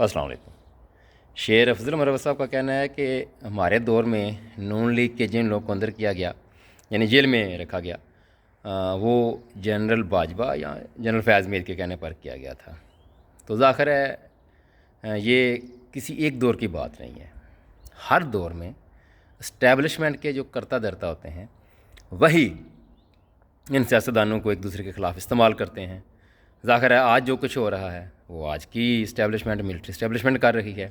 السلام علیکم۔ شیر افضل مروت صاحب کا کہنا ہے کہ ہمارے دور میں نون لیگ کے جن لوگوں کو اندر کیا گیا یعنی جیل میں رکھا گیا وہ جنرل باجوہ یا جنرل فیاض میر کے کہنے پر کیا گیا تھا۔ تو ظاہر ہے یہ کسی ایک دور کی بات نہیں ہے، ہر دور میں اسٹیبلشمنٹ کے جو کرتا دھرتا ہوتے ہیں وہی ان سیاستدانوں کو ایک دوسرے کے خلاف استعمال کرتے ہیں۔ ظاہر ہے آج جو کچھ ہو رہا ہے وہ آج کی اسٹیبلشمنٹ ملٹری اسٹیبلشمنٹ کر رہی ہے،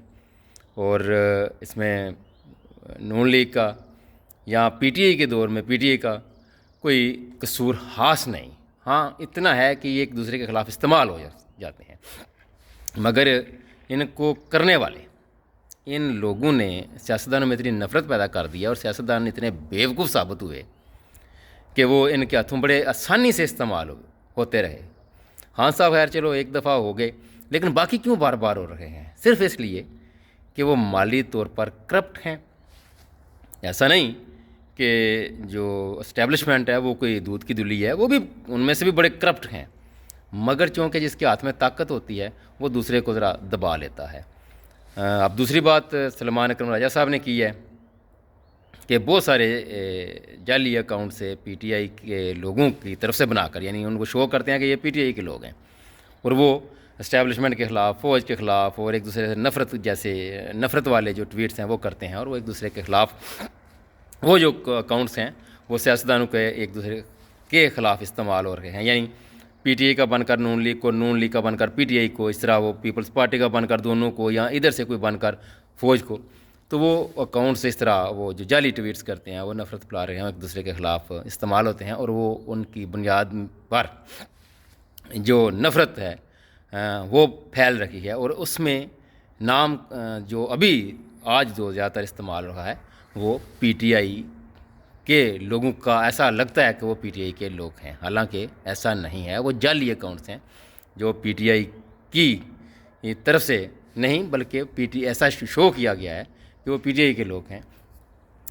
اور اس میں نون لیگ کا یا پی ٹی آئی کے دور میں پی ٹی آئی کا کوئی قصور خاص نہیں۔ ہاں اتنا ہے کہ یہ ایک دوسرے کے خلاف استعمال ہو جاتے ہیں، مگر ان کو کرنے والے ان لوگوں نے سیاستدانوں میں اتنی نفرت پیدا کر دیا اور سیاستدان اتنے بیوقوف ثابت ہوئے کہ وہ ان کے ہاتھوں بڑے آسانی سے استعمال ہوتے رہے۔ ہاں صاحب خیر چلو ایک دفعہ ہو گئے، لیکن باقی کیوں بار بار ہو رہے ہیں؟ صرف اس لیے کہ وہ مالی طور پر کرپٹ ہیں۔ ایسا نہیں کہ جو اسٹیبلشمنٹ ہے وہ کوئی دودھ کی دلی ہے، وہ بھی ان میں سے بھی بڑے کرپٹ ہیں، مگر چونکہ جس کے ہاتھ میں طاقت ہوتی ہے وہ دوسرے کو ذرا دبا لیتا ہے۔ اب دوسری بات سلمان اکرم راجہ صاحب نے کی ہے کہ بہت سارے جعلی اکاؤنٹ سے پی ٹی آئی کے لوگوں کی طرف سے بنا کر، یعنی ان کو شو کرتے ہیں کہ یہ پی ٹی آئی کے لوگ ہیں، اور وہ اسٹیبلشمنٹ کے خلاف، فوج کے خلاف اور ایک دوسرے سے نفرت والے جو ٹویٹس ہیں وہ کرتے ہیں، اور وہ ایک دوسرے کے خلاف وہ جو اکاؤنٹس ہیں وہ سیاستدانوں کے ایک دوسرے کے خلاف استعمال ہو رہے ہیں، یعنی پی ٹی آئی کا بن کر نون لیگ کو، نون لیگ کا بن کر پی ٹی آئی کو، اس طرح وہ پیپلز پارٹی کا بن کر دونوں کو، یا ادھر سے کوئی بن کر فوج کو، تو وہ اکاؤنٹس اس طرح وہ جو جعلی ٹویٹس کرتے ہیں وہ نفرت پھیلا رہے ہیں، ایک دوسرے کے خلاف استعمال ہوتے ہیں، اور وہ ان کی بنیاد پر جو نفرت ہے وہ پھیل رہی ہے، اور اس میں نام جو ابھی آج جو زیادہ تر استعمال ہو رہا ہے وہ پی ٹی آئی کے لوگوں کا، ایسا لگتا ہے کہ وہ پی ٹی آئی کے لوگ ہیں، حالانکہ ایسا نہیں ہے، وہ جعلی اکاؤنٹس ہیں جو پی ٹی آئی کی طرف سے نہیں بلکہ پی ٹی ایسا شو کیا گیا ہے کہ وہ پی ٹی آئی کے لوگ ہیں،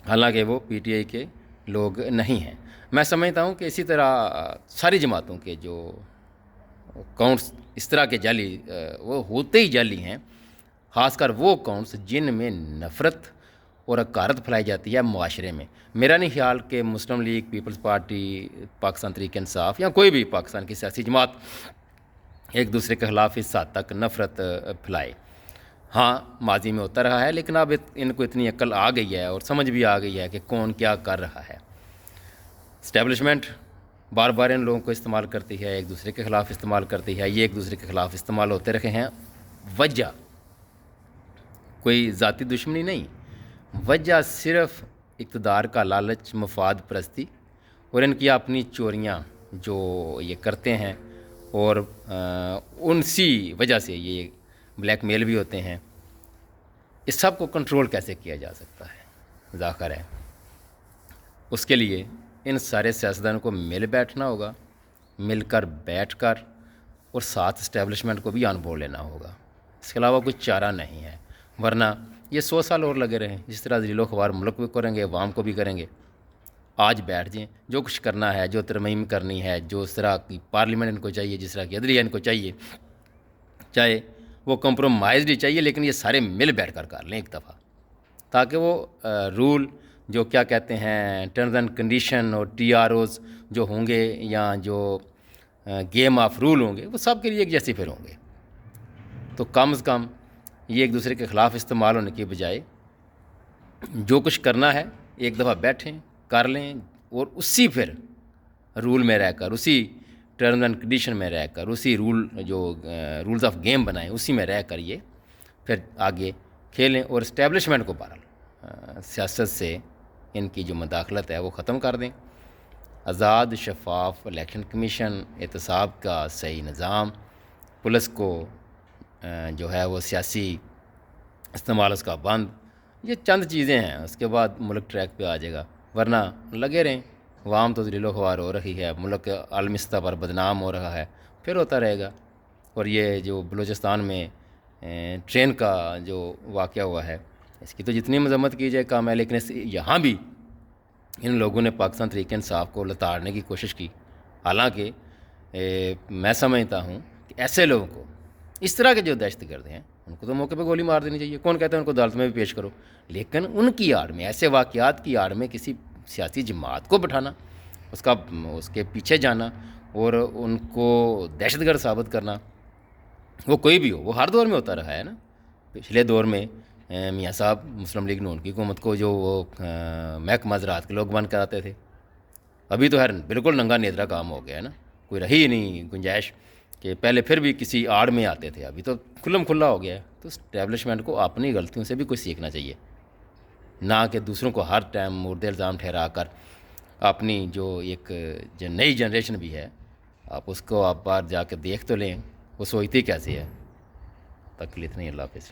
حالانکہ وہ پی ٹی آئی کے لوگ نہیں ہیں۔ میں سمجھتا ہوں کہ اسی طرح ساری جماعتوں کے جو اکاؤنٹس اس طرح کے جعلی وہ ہوتے ہی جعلی ہیں، خاص کر وہ اکاؤنٹس جن میں نفرت اور حقارت پھیلائی جاتی ہے معاشرے میں۔ میرا نہیں خیال کہ مسلم league, Peoples party, Pakistan Tehreek Insaf یا کوئی بھی پاکستان کی سیاسی جماعت ایک دوسرے کے خلاف اس حد تک نفرت پھیلائے۔ ہاں ماضی میں ہوتا رہا ہے، لیکن اب ان کو اتنی عقل آ گئی ہے اور سمجھ بھی آ گئی ہے کہ کون کیا کر رہا ہے۔ اسٹیبلشمنٹ بار بار ان لوگوں کو استعمال کرتی ہے، ایک دوسرے کے خلاف استعمال کرتی ہے، یہ ایک دوسرے کے خلاف استعمال ہوتے رہے ہیں۔ وجہ کوئی ذاتی دشمنی نہیں، وجہ صرف اقتدار کا لالچ، مفاد پرستی، اور ان کی اپنی چوریاں جو یہ کرتے ہیں، اور انسی وجہ سے یہ بلیک میل بھی ہوتے ہیں۔ اس سب کو کنٹرول کیسے کیا جا سکتا ہے؟ ظاہر ہے اس کے لیے ان سارے سیاستدانوں کو مل بیٹھنا ہوگا، مل کر بیٹھ کر، اور ساتھ اسٹیبلشمنٹ کو بھی آن بورڈ لینا ہوگا، اس کے علاوہ کوئی چارہ نہیں ہے، ورنہ یہ 100 سال اور لگے رہیں، جس طرح ذلیل و خوار ملک بھی کریں گے، عوام کو بھی کریں گے۔ آج بیٹھ جائیں، جو کچھ کرنا ہے، جو ترمیم کرنی ہے، جو اس طرح کی پارلیمنٹ ان کو چاہیے، جس طرح کی عدلیہ ان کو چاہیے، چاہے وہ کمپرومائزڈ ہی چاہیے، لیکن یہ سارے مل بیٹھ کر لیں ایک دفعہ، تاکہ وہ رول جو کیا کہتے ہیں ٹرمز اینڈ کنڈیشن اور ٹی آر اوز جو ہوں گے، یا جو گیم آف رول ہوں گے، وہ سب کے لیے ایک جیسے پھر ہوں گے۔ تو کم از کم یہ ایک دوسرے کے خلاف استعمال ہونے کی بجائے جو کچھ کرنا ہے ایک دفعہ بیٹھیں، کر لیں، اور اسی پھر رول میں رہ کر، اسی ٹرمز اینڈ کنڈیشن میں رہ کر، اسی رولز آف گیم بنائیں، اسی میں رہ کر یہ پھر آگے کھیلیں، اور اسٹیبلشمنٹ کو بہرحال سیاست سے ان کی جو مداخلت ہے وہ ختم کر دیں۔ آزاد شفاف الیکشن کمیشن، احتساب کا صحیح نظام، پولیس کو جو ہے وہ سیاسی استعمال اس کا بند، یہ چند چیزیں ہیں، اس کے بعد ملک ٹریک پہ آ جائے گا، ورنہ لگے رہیں۔ عوام تو ذلیل و خوار ہو رہی ہے، ملک عالمی سطح پر بدنام ہو رہا ہے، پھر ہوتا رہے گا۔ اور یہ جو بلوچستان میں ٹرین کا جو واقعہ ہوا ہے، اس کی تو جتنی مذمت کی جائے کام ہے، لیکن یہاں بھی ان لوگوں نے پاکستان تحریک انصاف کو لتاڑنے کی کوشش کی، حالانکہ میں سمجھتا ہوں کہ ایسے لوگوں کو، اس طرح کے جو دہشت گرد ہیں، ان کو تو موقع پہ گولی مار دینی چاہیے. کون کہتا ہے ان کو عدالت میں بھی پیش کرو؟ لیکن ان کی آڑ میں، ایسے واقعات کی آڑ میں کسی سیاسی جماعت کو بٹھانا، اس کے پیچھے جانا اور ان کو دہشت گرد ثابت کرنا، وہ کوئی بھی ہو، وہ ہر دور میں ہوتا رہا ہے نا. پچھلے دور میں میاں صاحب مسلم لیگ نون کی حکومت کو جو وہ محکمہ زراعت کے لوگ بند کراتے تھے. ابھی تو خیر بالکل ننگا نیدرا کام ہو گیا ہے نا، کوئی رہی ہی نہیں گنجائش کہ پہلے پھر بھی کسی آڑ میں آتے تھے، ابھی تو کھلم کھلا ہو گیا ہے. تو اسٹیبلشمنٹ کو اپنی غلطیوں سے بھی کچھ سیکھنا چاہیے، نہ کہ دوسروں کو ہر ٹائم مورد الزام ٹھہرا کر اپنی جو ایک نئی جنریشن بھی ہے، اس کو آپ بار جا کے دیکھ تو لیں وہ سوچتی کیسے ہے. تک کے لیے اتنا ہی. اللہ حافظ.